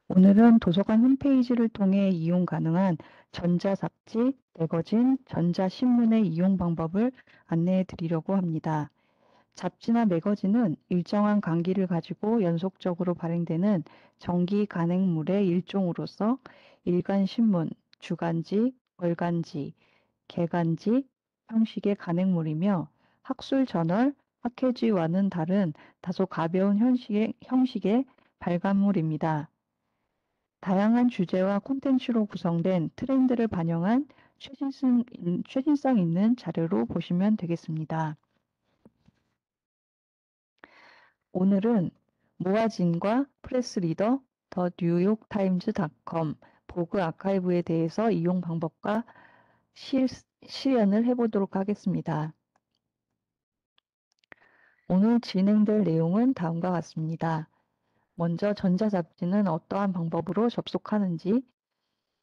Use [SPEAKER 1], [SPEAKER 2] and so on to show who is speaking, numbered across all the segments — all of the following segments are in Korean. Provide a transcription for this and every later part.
[SPEAKER 1] 오늘은 도서관 홈페이지를 통해 이용 가능한 전자잡지, 매거진, 전자신문의 이용 방법을 안내해 드리려고 합니다. 잡지나 매거진은 일정한 간기를 가지고 연속적으로 발행되는 정기 간행물의 일종으로서 일간신문, 주간지, 월간지, 개간지 형식의 간행물이며 학술저널, 학회지와는 다른 다소 가벼운 형식의 발간물입니다. 다양한 주제와 콘텐츠로 구성된 트렌드를 반영한 최신성 있는 자료로 보시면 되겠습니다. 오늘은 모아진과 프레스리더, 더 뉴욕타임즈닷컴, 보그 아카이브에 대해서 이용 방법과 실연을 해보도록 하겠습니다. 오늘 진행될 내용은 다음과 같습니다. 먼저 전자잡지는 어떠한 방법으로 접속하는지,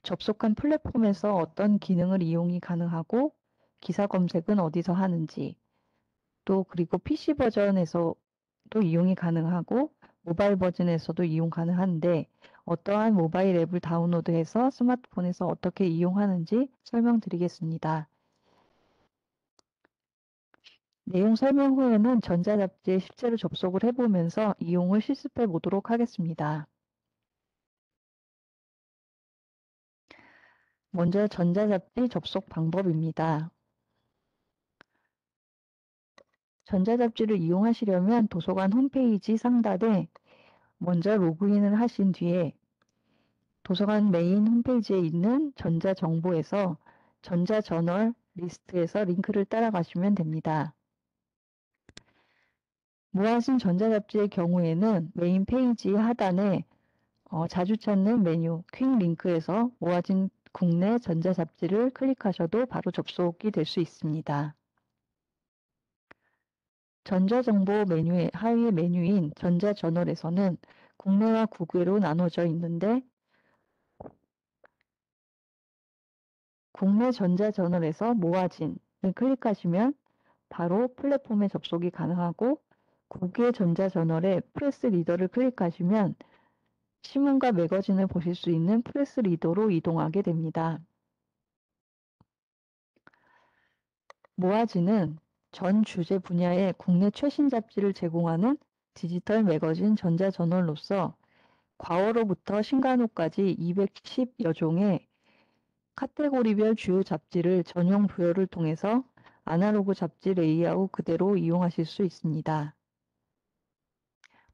[SPEAKER 1] 접속한 플랫폼에서 어떤 기능을 이용이 가능하고 기사 검색은 어디서 하는지, 또 그리고 PC 버전에서도 이용이 가능하고 모바일 버전에서도 이용 가능한데 어떠한 모바일 앱을 다운로드해서 스마트폰에서 어떻게 이용하는지 설명드리겠습니다. 내용 설명 후에는 전자잡지에 실제로 접속을 해보면서 이용을 실습해 보도록 하겠습니다. 먼저 전자잡지 접속 방법입니다. 전자잡지를 이용하시려면 도서관 홈페이지 상단에 먼저 로그인을 하신 뒤에 도서관 메인 홈페이지에 있는 전자정보에서 전자저널 리스트에서 링크를 따라가시면 됩니다. 모아진 전자잡지의 경우에는 메인 페이지 하단에 자주 찾는 메뉴 퀵 링크에서 모아진 국내 전자잡지를 클릭하셔도 바로 접속이 될 수 있습니다. 전자정보 메뉴의 하위 메뉴인 전자저널에서는 국내와 국외로 나눠져 있는데 국내 전자저널에서 모아진을 클릭하시면 바로 플랫폼에 접속이 가능하고 국외 전자저널의 프레스 리더를 클릭하시면 신문과 매거진을 보실 수 있는 프레스 리더로 이동하게 됩니다. 모아진은 전 주제 분야의 국내 최신 잡지를 제공하는 디지털 매거진 전자저널로서 과거로부터 신간호까지 210여 종의 카테고리별 주요 잡지를 전용 부여를 통해서 아날로그 잡지 레이아웃 그대로 이용하실 수 있습니다.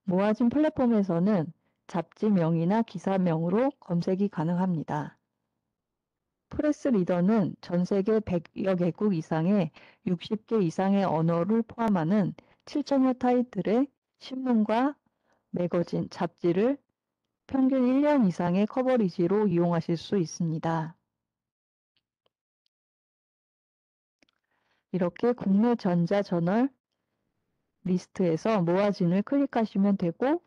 [SPEAKER 1] 모아진 플랫폼에서는 잡지명이나 기사명으로 검색이 가능합니다. 프레스 리더는 전 세계 100여 개국 이상의 60개 이상의 언어를 포함하는 7,000여 타이틀의 신문과 매거진, 잡지를 평균 1년 이상의 커버리지로 이용하실 수 있습니다. 이렇게 국내 전자저널 리스트에서 모아진을 클릭하시면 되고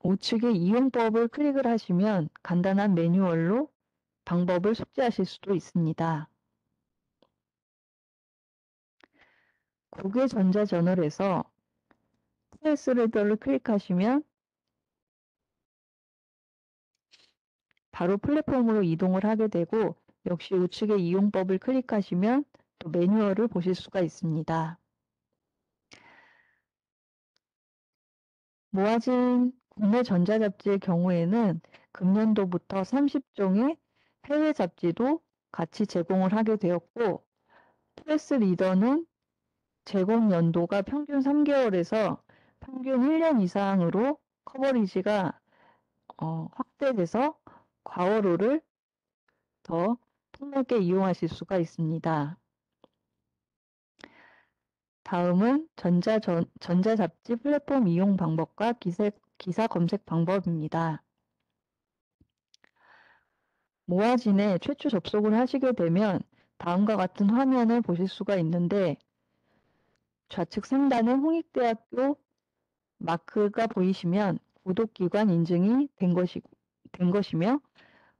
[SPEAKER 1] 우측에 이용법을 클릭을 하시면 간단한 매뉴얼로 방법을 숙지하실 수도 있습니다. 국외 전자저널에서 프레스리더를 클릭하시면 바로 플랫폼으로 이동을 하게 되고 역시 우측에 이용법을 클릭하시면 또 매뉴얼을 보실 수가 있습니다. 모아진 국내 전자잡지의 경우에는 금년도부터 30종의 해외 잡지도 같이 제공을 하게 되었고 프레스 리더는 제공 연도가 평균 3개월에서 평균 1년 이상으로 커버리지가 확대돼서 과월호를 더 폭넓게 이용하실 수가 있습니다. 다음은 전자잡지 플랫폼 이용 방법과 기사 검색 방법입니다. 모아진에 최초 접속을 하시게 되면 다음과 같은 화면을 보실 수가 있는데 좌측 상단에 홍익대학교 마크가 보이시면 구독기관 인증이 된 것이며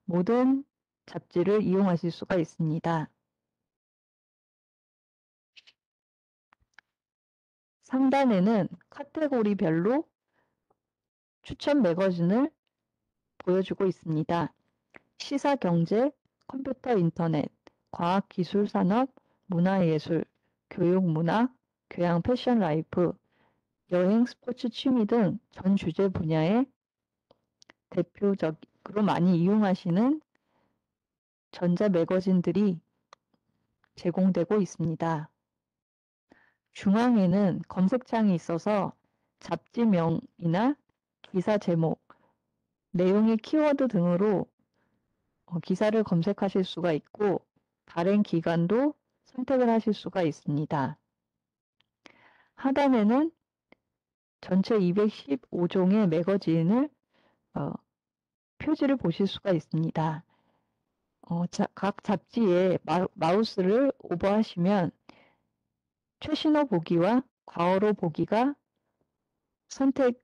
[SPEAKER 1] 모든 잡지를 이용하실 수가 있습니다. 상단에는 카테고리별로 추천 매거진을 보여주고 있습니다. 시사, 경제, 컴퓨터, 인터넷, 과학, 기술, 산업, 문화예술, 교육, 문화, 교양, 패션, 라이프, 여행, 스포츠, 취미 등 전 주제 분야에 대표적으로 많이 이용하시는 전자 매거진들이 제공되고 있습니다. 중앙에는 검색창이 있어서 잡지명이나 기사 제목, 내용의 키워드 등으로 기사를 검색하실 수가 있고 발행 기간도 선택을 하실 수가 있습니다. 하단에는 전체 215종의 매거진을 표지를 보실 수가 있습니다. 각 잡지에 마우스를 오버하시면 최신호 보기와 과어로 보기가 선택됩니다.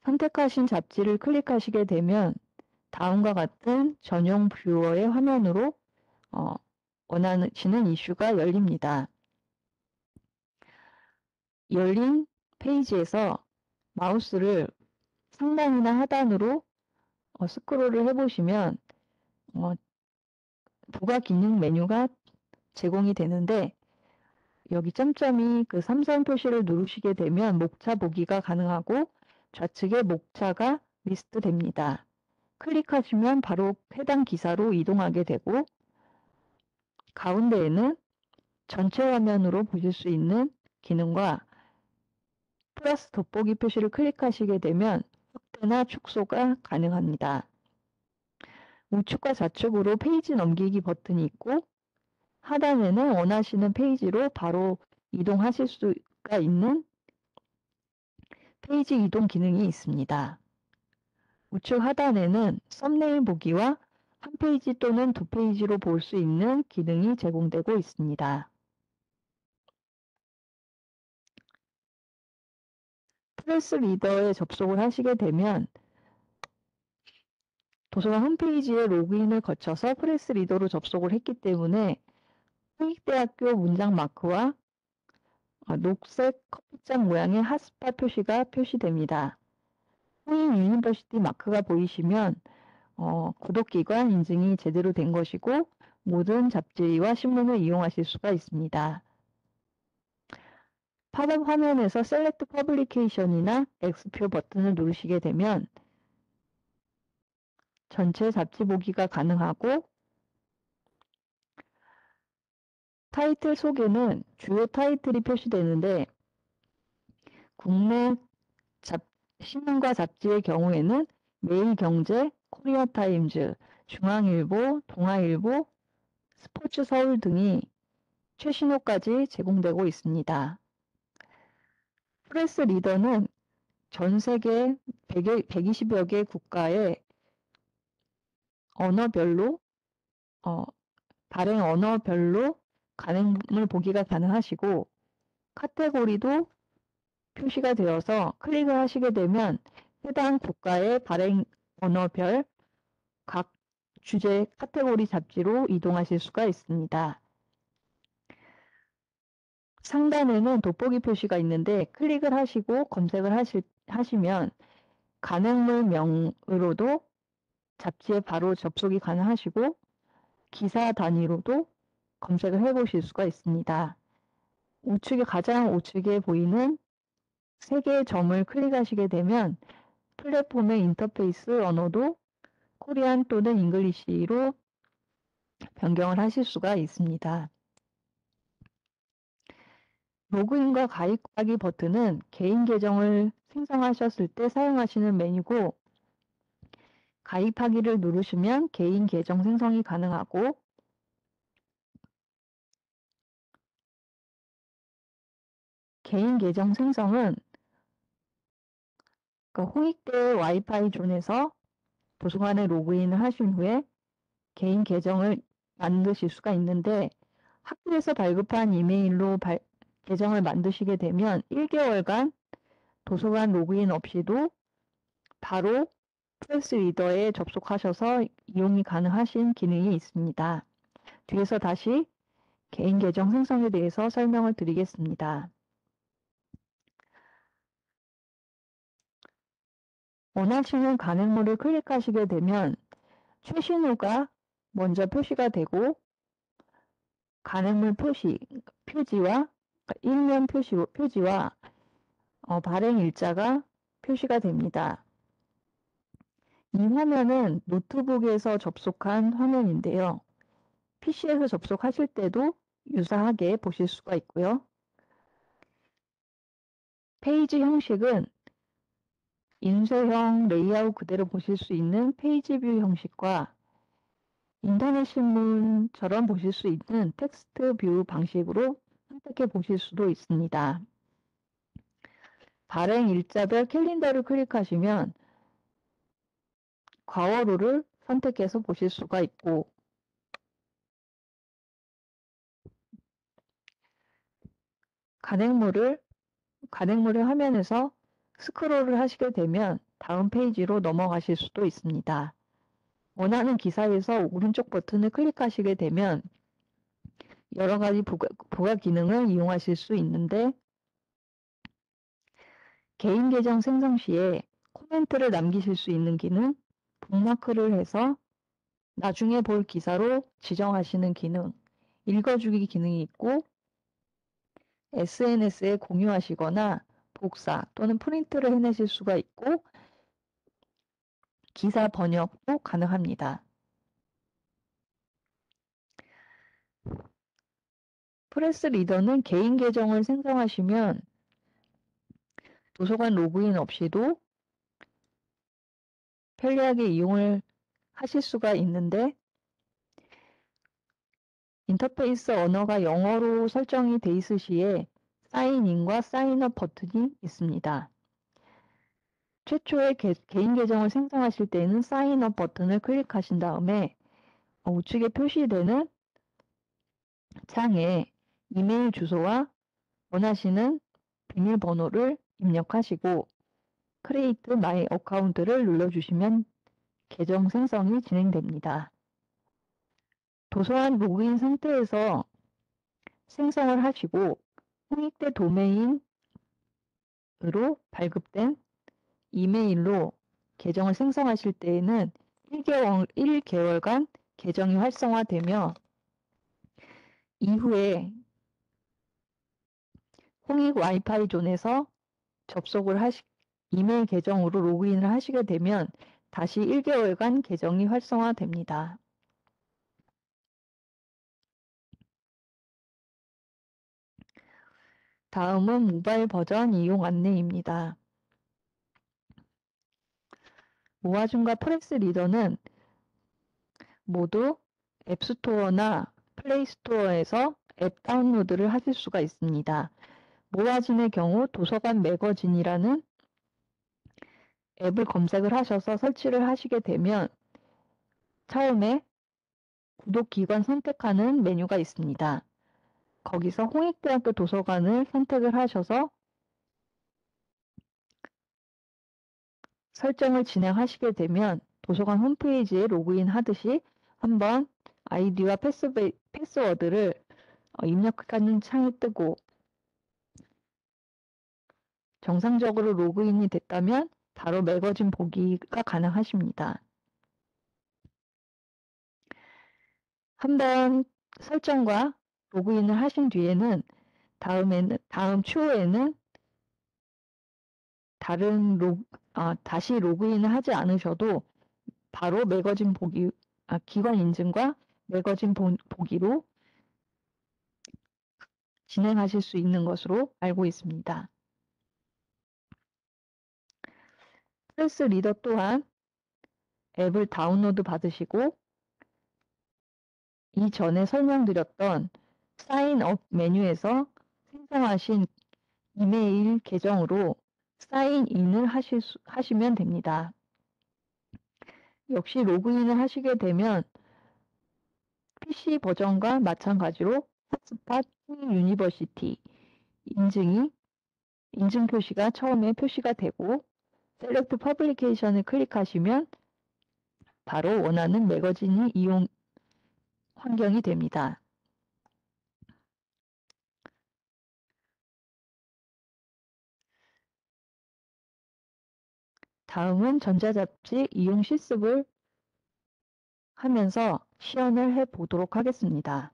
[SPEAKER 1] 선택하신 잡지를 클릭하시게 되면 다음과 같은 전용 뷰어의 화면으로 원하시는 이슈가 열립니다. 열린 페이지에서 마우스를 상단이나 하단으로 스크롤을 해보시면 부가 기능 메뉴가 제공이 되는데 여기 점점이 그 삼선 표시를 누르시게 되면 목차 보기가 가능하고 좌측에 목차가 리스트 됩니다. 클릭하시면 바로 해당 기사로 이동하게 되고 가운데에는 전체 화면으로 보실 수 있는 기능과 플러스 돋보기 표시를 클릭하시게 되면 확대나 축소가 가능합니다. 우측과 좌측으로 페이지 넘기기 버튼이 있고 하단에는 원하시는 페이지로 바로 이동하실 수가 있는 페이지 이동 기능이 있습니다. 우측 하단에는 썸네일 보기와 한 페이지 또는 두 페이지로 볼 수 있는 기능이 제공되고 있습니다. 프레스 리더에 접속을 하시게 되면 도서관 홈페이지에 로그인을 거쳐서 프레스 리더로 접속을 했기 때문에 홍익대학교 문장 마크와 녹색 커피잔 모양의 핫스팟 표시가 표시됩니다. 홍익 유니버시티 마크가 보이시면 구독기관 인증이 제대로 된 것이고 모든 잡지와 신문을 이용하실 수가 있습니다. 팝업 화면에서 셀렉트 퍼블리케이션이나 X표 버튼을 누르시게 되면 전체 잡지 보기가 가능하고 타이틀 속에는 주요 타이틀이 표시되는데 국내 신문과 잡지의 경우에는 매일경제, 코리아타임즈, 중앙일보, 동아일보, 스포츠 서울 등이 최신호까지 제공되고 있습니다. 프레스 리더는 전 세계 120여 개 국가의 언어별로 발행 언어별로 가능을 보기가 가능하시고 카테고리도 표시가 되어서 클릭을 하시게 되면 해당 국가의 발행 언어별 각 주제 카테고리 잡지로 이동하실 수가 있습니다. 상단에는 돋보기 표시가 있는데 클릭을 하시고 검색을 하시면 가능물명으로도 잡지에 바로 접속이 가능하시고 기사 단위로도 검색을 해보실 수가 있습니다. 가장 우측에 보이는 3개의 점을 클릭하시게 되면 플랫폼의 인터페이스 언어도 코리안 또는 잉글리시로 변경을 하실 수가 있습니다. 로그인과 가입하기 버튼은 개인 계정을 생성하셨을 때 사용하시는 메뉴고 가입하기를 누르시면 개인 계정 생성이 가능하고 개인 계정 생성은 홍익대 와이파이 존에서 도서관에 로그인을 하신 후에 개인 계정을 만드실 수가 있는데 학교에서 발급한 이메일로 계정을 만드시게 되면 1개월간 도서관 로그인 없이도 바로 프레스 리더에 접속하셔서 이용이 가능하신 기능이 있습니다. 뒤에서 다시 개인 계정 생성에 대해서 설명을 드리겠습니다. 원하시는 간행물을 클릭하시게 되면 최신호가 먼저 표시가 되고 간행물 표지와 일면 표지와 발행 일자가 표시가 됩니다. 이 화면은 노트북에서 접속한 화면인데요. PC에서 접속하실 때도 유사하게 보실 수가 있고요. 페이지 형식은 인쇄형 레이아웃 그대로 보실 수 있는 페이지 뷰 형식과 인터넷 신문처럼 보실 수 있는 텍스트 뷰 방식으로 선택해 보실 수도 있습니다. 발행 일자별 캘린더를 클릭하시면 과월호를 선택해서 보실 수가 있고 간행물을 화면에서 스크롤을 하시게 되면 다음 페이지로 넘어가실 수도 있습니다. 원하는 기사에서 오른쪽 버튼을 클릭하시게 되면 여러 가지 부가 기능을 이용하실 수 있는데 개인 계정 생성 시에 코멘트를 남기실 수 있는 기능, 북마크를 해서 나중에 볼 기사로 지정하시는 기능, 읽어주기 기능이 있고 SNS에 공유하시거나 복사 또는 프린트를 해내실 수가 있고 기사 번역도 가능합니다. 프레스 리더는 개인 계정을 생성하시면 도서관 로그인 없이도 편리하게 이용을 하실 수가 있는데 인터페이스 언어가 영어로 설정이 돼 있을 시에 사인인과 사인업 버튼이 있습니다. 최초에 개인 계정을 생성하실 때는 사인업 버튼을 클릭하신 다음에 우측에 표시되는 창에 이메일 주소와 원하시는 비밀번호를 입력하시고 크리에이트 마이 어카운트를 눌러주시면 계정 생성이 진행됩니다. 도서관 로그인 상태에서 생성을 하시고 홍익대 도메인으로 발급된 이메일로 계정을 생성하실 때에는 1개월간 계정이 활성화되며 이후에 홍익 와이파이 존에서 이메일 계정으로 로그인을 하시게 되면 다시 1개월간 계정이 활성화됩니다. 다음은 모바일 버전 이용 안내입니다. 모아줌과 프레스 리더는 모두 앱스토어나 플레이스토어에서 앱 다운로드를 하실 수가 있습니다. 모아줌의 경우 도서관 매거진이라는 앱을 검색을 하셔서 설치를 하시게 되면 처음에 구독 기관 선택하는 메뉴가 있습니다. 거기서 홍익대학교 도서관을 선택을 하셔서 설정을 진행하시게 되면 도서관 홈페이지에 로그인 하듯이 한번 아이디와 패스워드를 입력하는 창이 뜨고 정상적으로 로그인이 됐다면 바로 매거진 보기가 가능하십니다. 한번 설정과 로그인을 하신 뒤에는 다음 추후에는 다시 로그인을 하지 않으셔도 바로 매거진 기관 인증과 매거진 보기로 진행하실 수 있는 것으로 알고 있습니다. 프레스 리더 또한 앱을 다운로드 받으시고 이전에 설명드렸던 사인업 메뉴에서 생성하신 이메일 계정으로 사인인을 하시면 됩니다. 역시 로그인을 하시게 되면 PC 버전과 마찬가지로 핫스팟 유니버시티 인증 표시가 처음에 표시가 되고 셀렉트 퍼블리케이션을 클릭하시면 바로 원하는 매거진이 이용 환경이 됩니다. 다음은 전자잡지 이용 실습을 하면서 시연을 해 보도록 하겠습니다.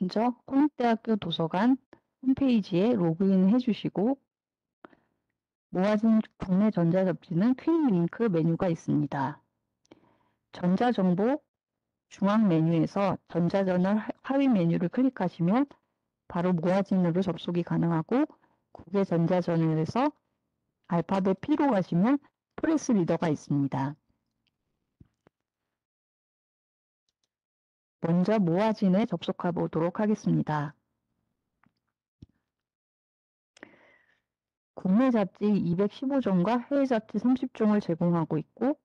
[SPEAKER 1] 먼저 홍익대학교 도서관 홈페이지에 로그인 해주시고 모아진 국내 전자잡지는 퀵 링크 메뉴가 있습니다. 전자정보 중앙 메뉴에서 전자저널 하위 메뉴를 클릭하시면 바로 모아진으로 접속이 가능하고 국외 전자저널에서 알파벳 P로 가시면 프레스 리더가 있습니다. 먼저 모아진에 접속해 보도록 하겠습니다. 국내 잡지 215종과 해외 잡지 30종을 제공하고 있고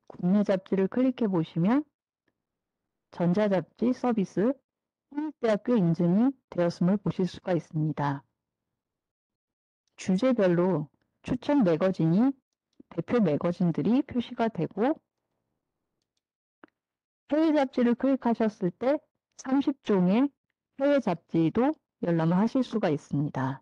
[SPEAKER 1] 국내 잡지를 클릭해 보시면 전자잡지 서비스 홍익대학교 인증이 되었음을 보실 수가 있습니다. 주제별로 추천 매거진이 대표 매거진들이 표시가 되고 해외 잡지를 클릭하셨을 때 30종의 해외 잡지도 열람을 하실 수가 있습니다.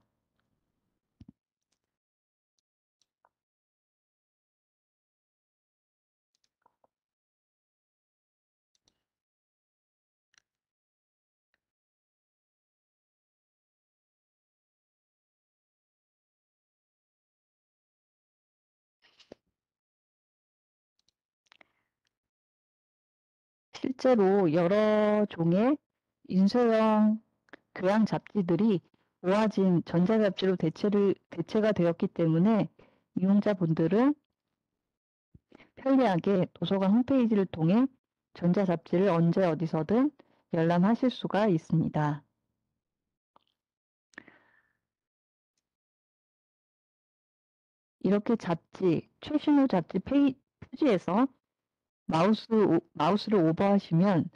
[SPEAKER 1] 실제로 여러 종의 인쇄형 교양 잡지들이 모아진 전자잡지로 대체가 되었기 때문에 이용자분들은 편리하게 도서관 홈페이지를 통해 전자잡지를 언제 어디서든 열람하실 수가 있습니다. 이렇게 잡지, 최신호 잡지 표지에서 마우스를 오버하시면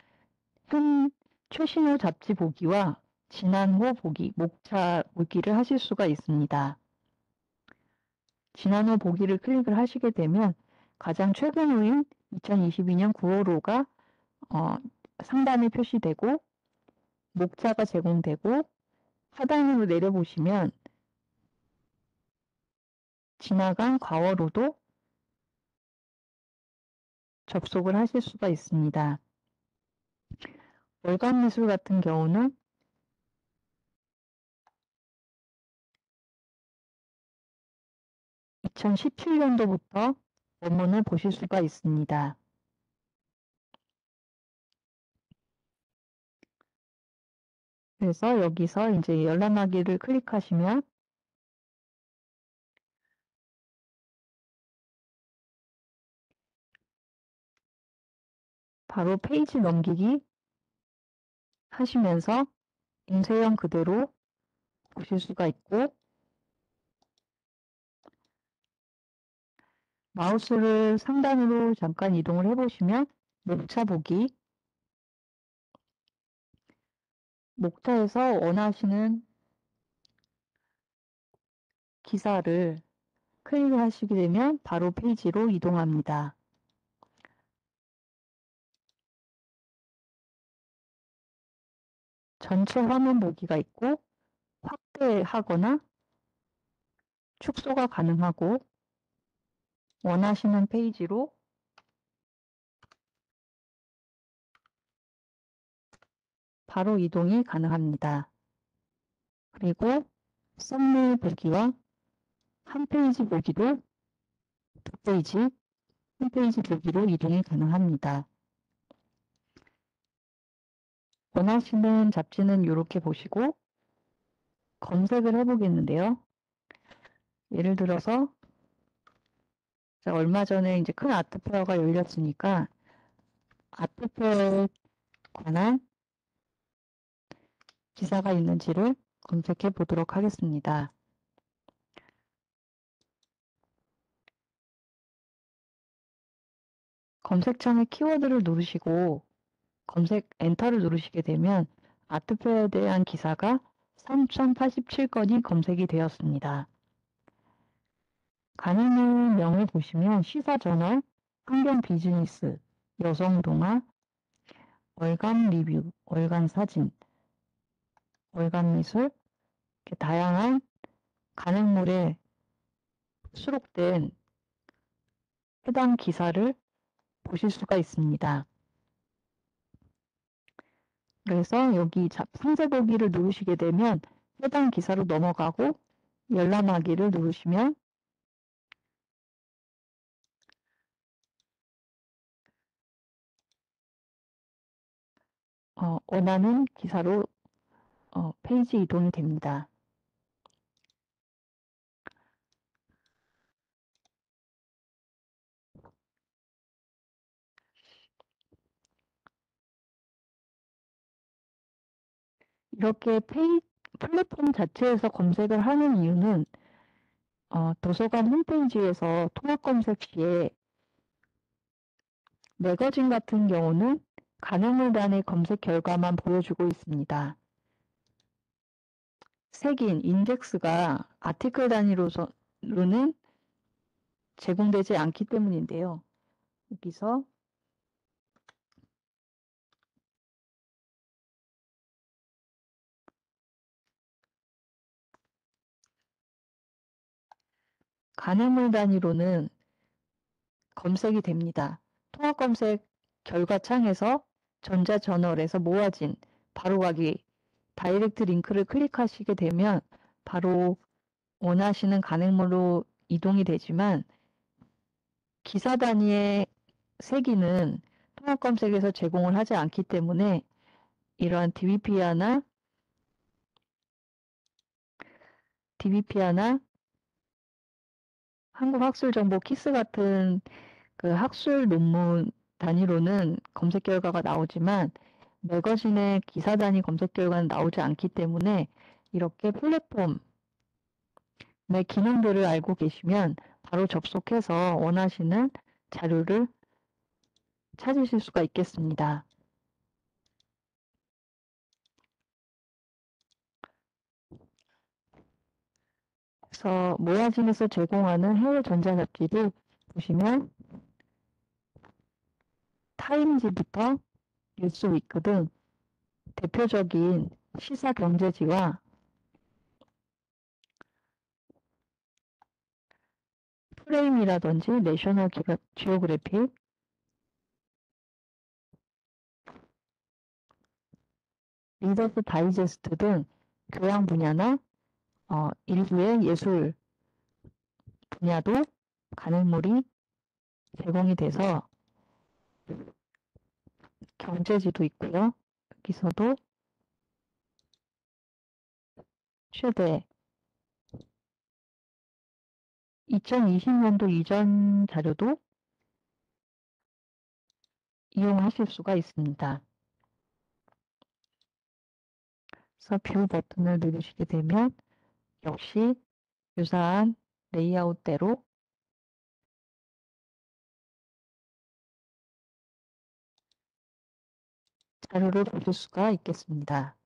[SPEAKER 1] 현 최신호 잡지 보기와 지난호 보기, 목차 보기를 하실 수가 있습니다. 지난호 보기를 클릭을 하시게 되면 가장 최근 호인 2022년 9월호가 상단에 표시되고 목차가 제공되고 하단으로 내려보시면 지나간 과월호도 접속을 하실 수가 있습니다. 월간미술 같은 경우는 2017년도부터 원문을 보실 수가 있습니다. 그래서 여기서 이제 열람하기를 클릭하시면 바로 페이지 넘기기 하시면서 인쇄형 그대로 보실 수가 있고 마우스를 상단으로 잠깐 이동을 해보시면 목차 보기, 목차에서 원하시는 기사를 클릭을 하시게 되면 바로 페이지로 이동합니다. 전체 화면 보기가 있고 확대하거나 축소가 가능하고 원하시는 페이지로 바로 이동이 가능합니다. 그리고 썸네일 보기와 한 페이지 보기도 두 페이지, 홈페이지 보기로 이동이 가능합니다. 원하시는 잡지는 이렇게 보시고 검색을 해보겠는데요. 예를 들어서 얼마 전에 이제 큰 아트페어가 열렸으니까 아트페어에 관한 기사가 있는지를 검색해 보도록 하겠습니다. 검색창에 키워드를 누르시고 검색 엔터를 누르시게 되면 아트페어에 대한 기사가 3,087건이 검색이 되었습니다. 가능물명을 보시면 시사저널, 환경비즈니스, 여성동화, 월간리뷰, 월간사진, 월간미술, 이렇게 다양한 가능물에 수록된 해당 기사를 보실 수가 있습니다. 그래서 여기 상세 보기를 누르시게 되면 해당 기사로 넘어가고 열람하기를 누르시면 원하는 기사로 페이지 이동이 됩니다. 이렇게 플랫폼 자체에서 검색을 하는 이유는 도서관 홈페이지에서 통합 검색 시에 매거진 같은 경우는 가능물단의 검색 결과만 보여주고 있습니다. 색인, 인덱스가 아티클 단위로는 제공되지 않기 때문인데요. 여기서 가능물 단위로는 검색이 됩니다. 통합 검색 결과 창에서 전자저널에서 모아진 바로가기 다이렉트 링크를 클릭하시게 되면 바로 원하시는 가능물로 이동이 되지만 기사 단위의 세기는 통합 검색에서 제공을 하지 않기 때문에 이러한 DBPR나 한국학술정보 키스 같은 그 학술 논문 단위로는 검색 결과가 나오지만 매거진의 기사 단위 검색 결과는 나오지 않기 때문에 이렇게 플랫폼의 기능들을 알고 계시면 바로 접속해서 원하시는 자료를 찾으실 수가 있겠습니다. 그래서 모야진에서 제공하는 해외 전자잡지를 보시면 타임지부터 뉴스위크 등 대표적인 시사 경제지와 프레임이라든지 내셔널 지오그래픽, 리더스 다이제스트 등 교양 분야나 일부의 예술 분야도 가능물이 제공이 돼서 경제지도 있고요. 여기서도 최대 2020년도 이전 자료도 이용하실 수가 있습니다. 그래서 뷰 버튼을 누르시게 되면 역시 유사한 레이아웃대로 자료를 보실 수가 있겠습니다.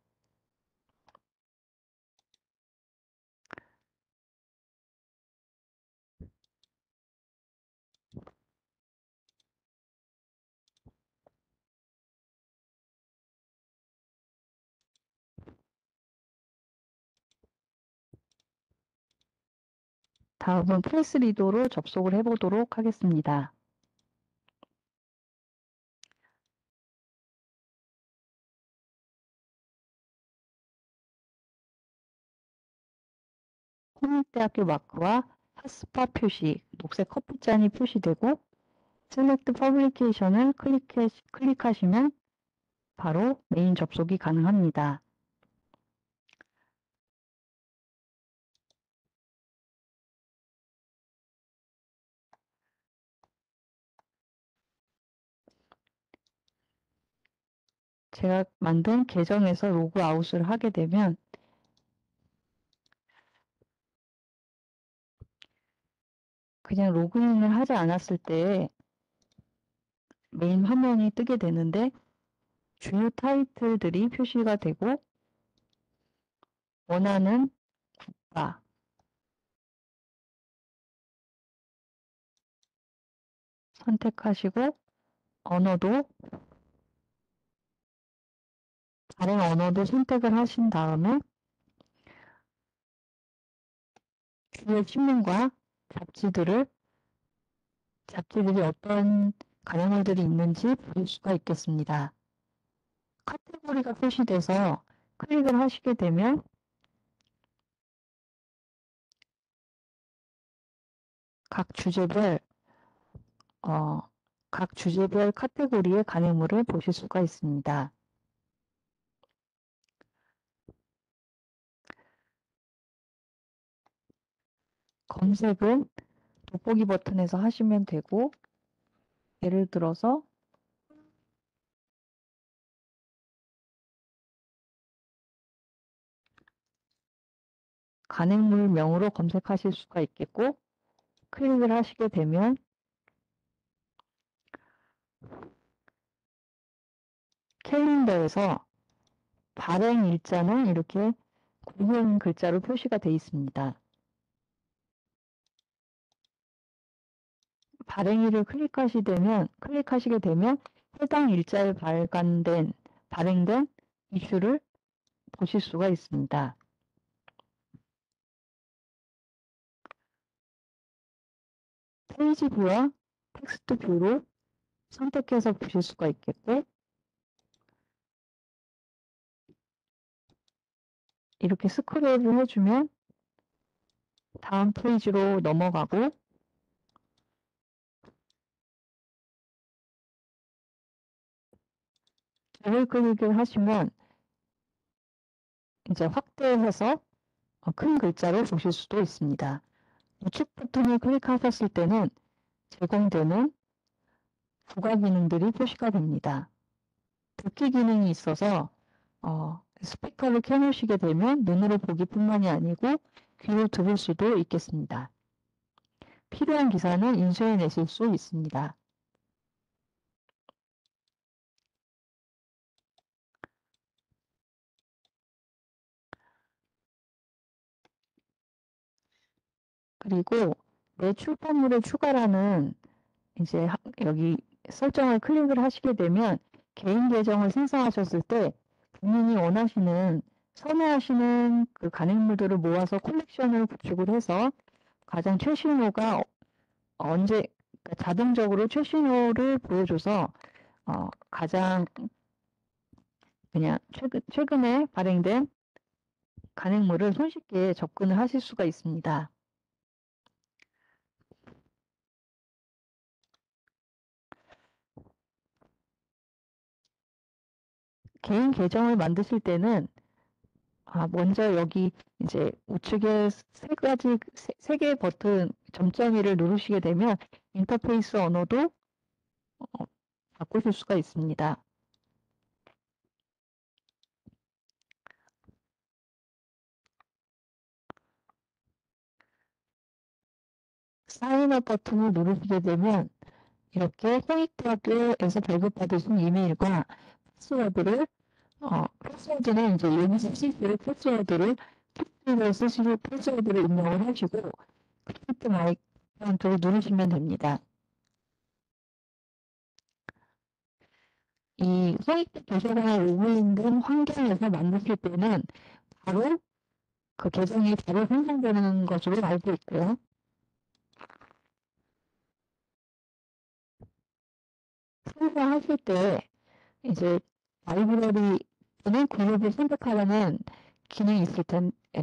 [SPEAKER 1] 다음은 프레스리더로 접속을 해보도록 하겠습니다. 홍익대학교 마크와 핫스팟 표시, 녹색 커피잔이 표시되고 셀렉트 퍼블리케이션을 클릭하시면 바로 메인 접속이 가능합니다. 제가 만든 계정에서 로그아웃을 하게 되면 그냥 로그인을 하지 않았을 때 메인 화면이 뜨게 되는데 주요 타이틀들이 표시가 되고 원하는 국가, 선택하시고 언어도 다른 언어도 선택을 하신 다음에 주요 신문과 잡지들이 어떤 간행물들이 있는지 볼 수가 있겠습니다. 카테고리가 표시돼서 클릭을 하시게 되면 각 주제별 카테고리의 간행물을 보실 수가 있습니다. 검색은 돋보기 버튼에서 하시면 되고, 예를 들어서 간행물명으로 검색하실 수가 있겠고, 클릭을 하시게 되면 캘린더에서 발행 일자는 이렇게 굵은 글자로 표시가 되어 있습니다. 발행일을 클릭하시게 되면 해당 일자에 발행된 이슈를 보실 수가 있습니다. 페이지 뷰와 텍스트 뷰로 선택해서 보실 수가 있겠고, 이렇게 스크롤을 해주면 다음 페이지로 넘어가고, 더블 클릭을 하시면 이제 확대해서 큰 글자로 보실 수도 있습니다. 우측 버튼을 클릭하셨을 때는 제공되는 부가 기능들이 표시가 됩니다. 듣기 기능이 있어서 스피커를 켜놓으시게 되면 눈으로 보기뿐만이 아니고 귀로 들을 수도 있겠습니다. 필요한 기사는 인쇄해 내실 수 있습니다. 그리고 내 출판물을 추가라는 이제 여기 설정을 클릭을 하시게 되면 개인 계정을 생성하셨을 때 본인이 선호하시는 그 간행물들을 모아서 컬렉션을 구축을 해서 가장 최신호가 그러니까 자동적으로 최신호를 보여줘서 가장 그냥 최근에 발행된 간행물을 손쉽게 접근을 하실 수가 있습니다. 개인 계정을 만드실 때는 먼저 여기 이제 우측에 세 개의 버튼 점점이를 누르시게 되면 인터페이스 언어도 바꾸실 수가 있습니다. 사인업 버튼을 누르시게 되면 이렇게 홍익대학교에서 발급받으신 이메일과 패스워드는 이제 여기서 쓰실 패스워드를 입력을 하시고 크리에이트 마이 어카운트를 누르시면 됩니다. 이 홍익대 도서관에 로그인된 환경에서 만드실 때는 바로 그 계정이 바로 생성되는 것으로 알고 있고요. 생성하실 때 이제 라이브러리 또는 그룹을 선택하려는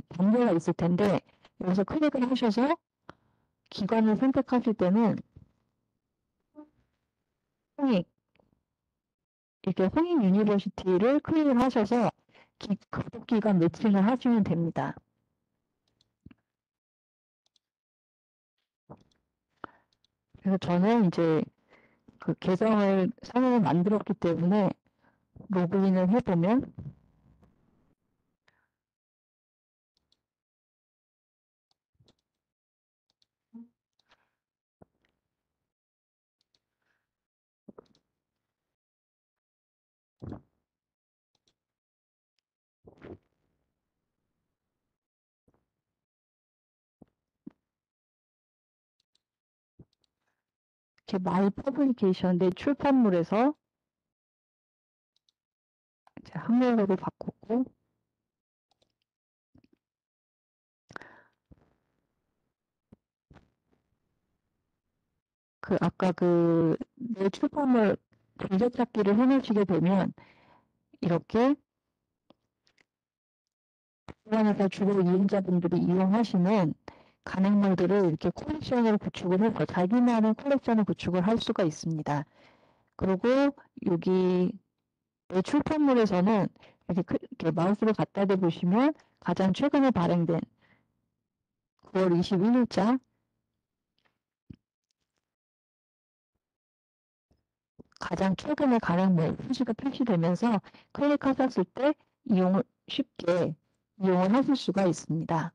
[SPEAKER 1] 번호가 있을 텐데 여기서 클릭을 하셔서 기관을 선택하실 때는 홍익 유니버시티를 클릭을 하셔서 가족기관 매칭을 하시면 됩니다. 그래서 저는 이제 그 계정을 새로 만들었기 때문에 로그인을 해보면 이렇게 My Publication 내 출판물에서 이제 한국어로 바꾸고 아까 내 출판물 전자찾기를 해놓으시게 되면 이렇게 기관에서 주로 이용자분들이 이용하시는 간행물들을 이렇게 컬렉션으로 구축을 해서 자기만의 컬렉션을 구축을 할 수가 있습니다. 그리고 여기 내 출판물에서는 이렇게 마우스를 갖다 대보시면 가장 최근에 발행된 9월 21일자 가장 최근의 간행물 표시가 표시되면서 클릭하셨을 때 쉽게 이용을 하실 수가 있습니다.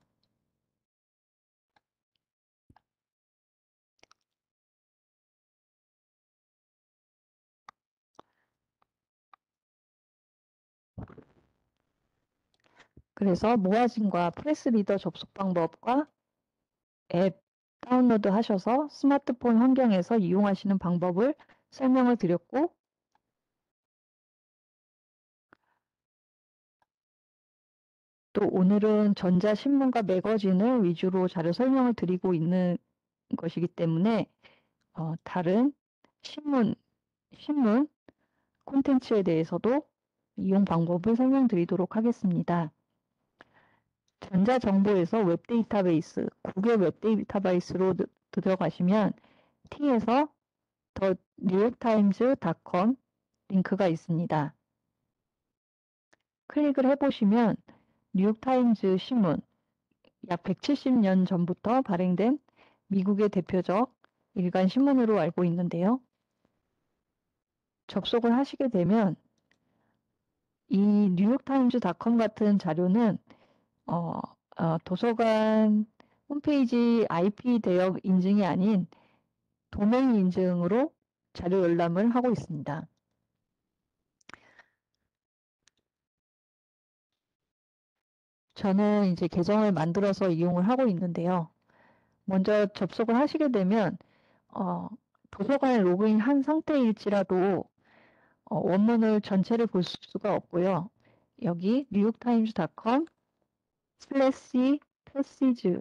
[SPEAKER 1] 그래서 모아진과 프레스리더 접속 방법과 앱 다운로드 하셔서 스마트폰 환경에서 이용하시는 방법을 설명을 드렸고, 또 오늘은 전자신문과 매거진을 위주로 자료 설명을 드리고 있는 것이기 때문에 다른 신문 콘텐츠에 대해서도 이용 방법을 설명드리도록 하겠습니다. 전자정보에서 웹데이터베이스, 국외 웹데이터베이스로 들어가시면 T에서 더 뉴욕타임즈닷컴 링크가 있습니다. 클릭을 해보시면 뉴욕타임즈 신문, 약 170년 전부터 발행된 미국의 대표적 일간 신문으로 알고 있는데요. 접속을 하시게 되면 이 뉴욕타임즈닷컴 같은 자료는 도서관 홈페이지 IP 대역 인증이 아닌 도메인 인증으로 자료 열람을 하고 있습니다. 저는 이제 계정을 만들어서 이용을 하고 있는데요. 먼저 접속을 하시게 되면 도서관에 로그인한 상태일지라도 원문을 전체를 볼 수가 없고요. 여기 뉴욕타임즈닷컴 슬래시 패시즈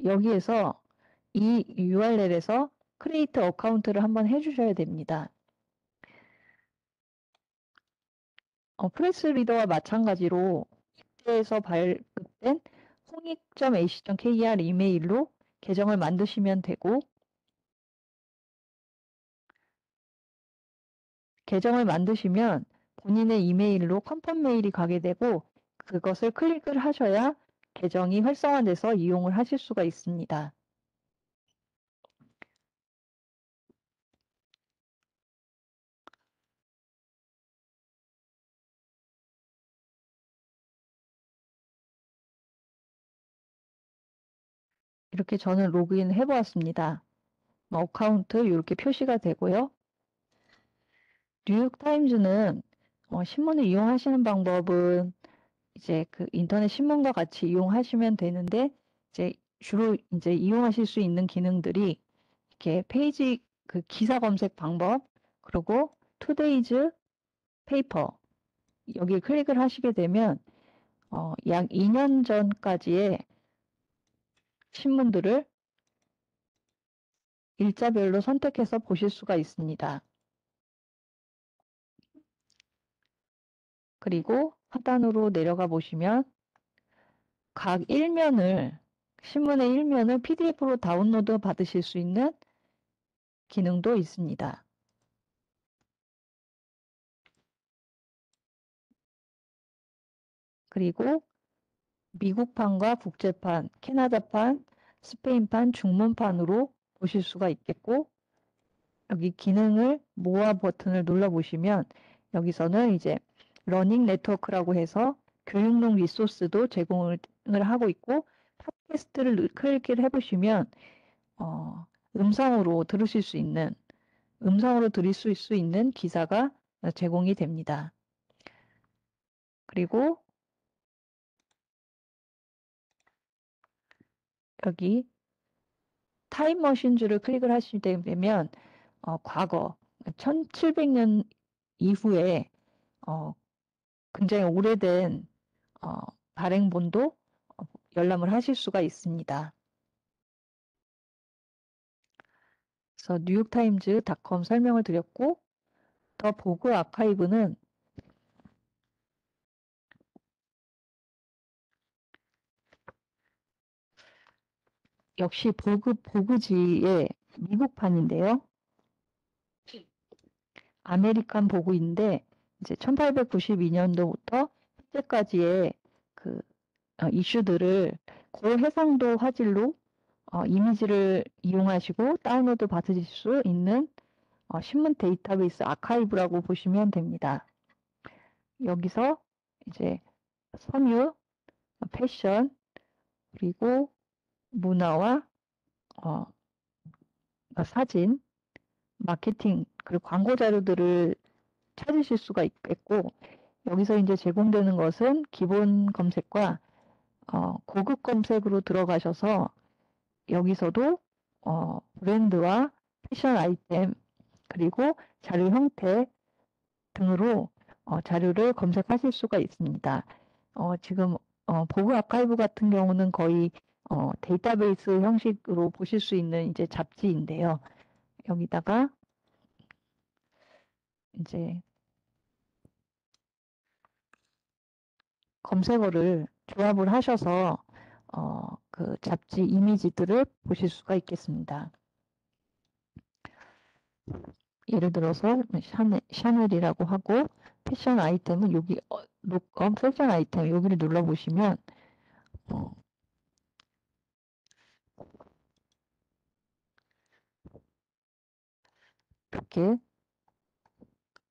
[SPEAKER 1] 여기에서 이 URL에서 크리에이트 어카운트를 한번 해주셔야 됩니다. 프레스 리더와 마찬가지로 입대에서 발급된 홍익.ac.kr 이메일로 계정을 만드시면 되고, 계정을 만드시면 본인의 이메일로 컨펌 메일이 가게 되고 그것을 클릭을 하셔야 계정이 활성화돼서 이용을 하실 수가 있습니다. 이렇게 저는 로그인 해보았습니다. 어카운트 이렇게 표시가 되고요. 뉴욕타임즈는 신문을 이용하시는 방법은 이제 인터넷 신문과 같이 이용하시면 되는데 주로 이제 이용하실 수 있는 기능들이 이렇게 페이지 기사 검색 방법, 그리고 투데이즈 페이퍼 여기 클릭을 하시게 되면 약 2년 전까지의 신문들을 일자별로 선택해서 보실 수가 있습니다. 그리고 하단으로 내려가 보시면 각 신문의 일면을 PDF로 다운로드 받으실 수 있는 기능도 있습니다. 그리고 미국판과 국제판, 캐나다판, 스페인판, 중문판으로 보실 수가 있겠고, 여기 기능을 모아 버튼을 눌러보시면 여기서는 이제 러닝 네트워크라고 해서 교육용 리소스도 제공을 하고 있고, 팟캐스트를 클릭을 해보시면 음성으로 들을 수 있는 기사가 제공이 됩니다. 그리고 여기 타임머신즈를 클릭을 하시게 되면 과거 1700년 이후에 굉장히 오래된 발행본도 열람을 하실 수가 있습니다. 그래서 뉴욕타임즈닷컴 설명을 드렸고, 더 보그 아카이브는 역시 보그지의 미국판인데요. 아메리칸 보그인데 이제 1892년도부터 현재까지의 그 이슈들을 고해상도 화질로 이미지를 이용하시고 다운로드 받으실 수 있는 신문 데이터베이스 아카이브라고 보시면 됩니다. 여기서 이제 섬유, 패션, 그리고 문화와 사진, 마케팅, 그리고 광고 자료들을 찾으실 수가 있겠고, 여기서 이제 제공되는 것은 기본 검색과 고급 검색으로 들어가셔서 여기서도 브랜드와 패션 아이템, 그리고 자료 형태 등으로 자료를 검색하실 수가 있습니다. 지금 보그 아카이브 같은 경우는 거의 데이터베이스 형식으로 보실 수 있는 이제 잡지인데요. 여기다가 이제 검색어를 조합을 하셔서 그 잡지 이미지들을 보실 수가 있겠습니다. 예를 들어서 샤넬이라고 하고 패션 아이템은 여기 록업 패션 아이템 여기를 눌러보시면 이렇게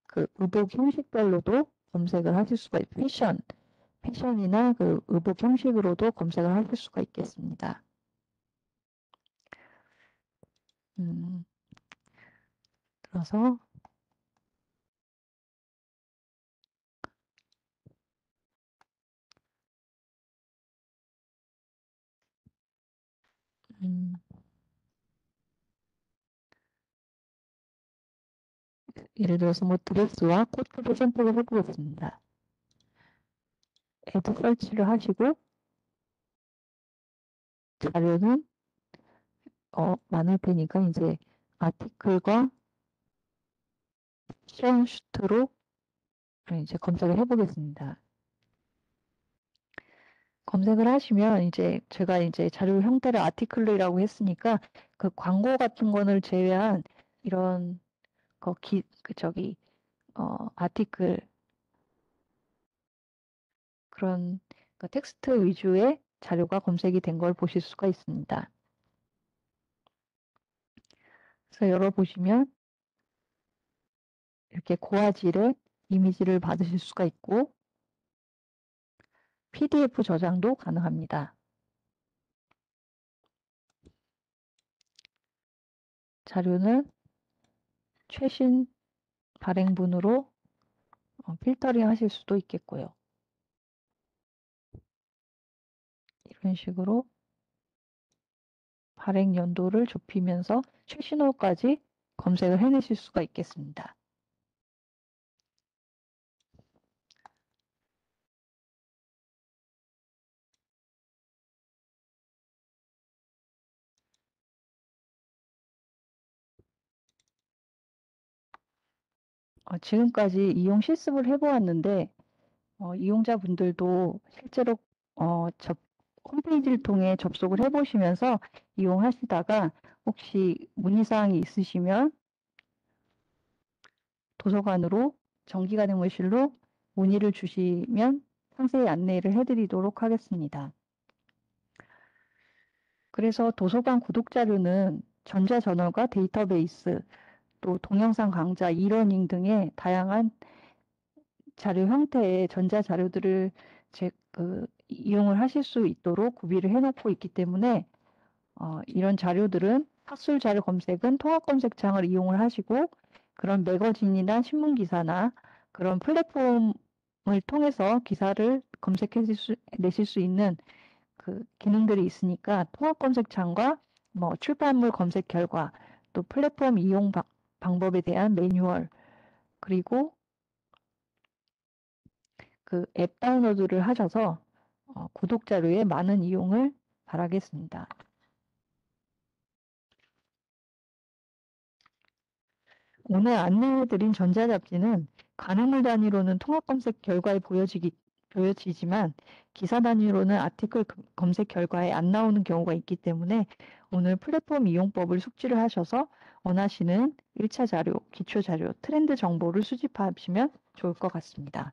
[SPEAKER 1] 그 의복 형식별로도 검색을 하실 수가 있고 패션이나 그 의복 형식으로도 검색을 하실 수가 있겠습니다. 그래서 예를 들어서 뭐 드레스와 코트를 선택을 해보겠습니다. 애드 설치를 하시고 자료는 많을 테니까 이제 아티클과 패션 슈트로 이제 검색을 해보겠습니다. 검색을 하시면 이제 제가 이제 자료 형태를 아티클이라고 했으니까 그 광고 같은 거를 제외한 이런 아티클 그런 텍스트 위주의 자료가 검색이 된 걸 보실 수가 있습니다. 그래서 열어보시면 이렇게 고화질의 이미지를 받으실 수가 있고 PDF 저장도 가능합니다. 자료는 최신 발행분으로 필터링 하실 수도 있겠고요. 이런 식으로 발행 연도를 좁히면서 최신호까지 검색을 해내실 수가 있겠습니다. 지금까지 이용 실습을 해보았는데 이용자분들도 실제로 홈페이지를 통해 접속을 해보시면서 이용하시다가 혹시 문의사항이 있으시면 도서관으로 정기가능물실로 문의를 주시면 상세히 안내를 해드리도록 하겠습니다. 그래서 도서관 구독자료는 전자저널과 데이터베이스, 또 동영상 강좌, 이러닝 등의 다양한 자료 형태의 전자자료들을 이용을 하실 수 있도록 구비를 해놓고 있기 때문에 이런 자료들은 학술 자료 검색은 통합 검색창을 이용을 하시고 그런 매거진이나 신문기사나 그런 플랫폼을 통해서 기사를 내실 수 있는 그 기능들이 있으니까 통합 검색창과 뭐 출판물 검색 결과, 또 플랫폼 이용 방법에 대한 매뉴얼, 그리고 그 앱 다운로드를 하셔서 구독 자료의 많은 이용을 바라겠습니다. 오늘 안내해 드린 전자잡지는 가능물 단위로는 통합 검색 결과에 보여지지만 기사 단위로는 아티클 검색 결과에 안 나오는 경우가 있기 때문에 오늘 플랫폼 이용법을 숙지를 하셔서 원하시는 1차 자료, 기초 자료, 트렌드 정보를 수집하시면 좋을 것 같습니다.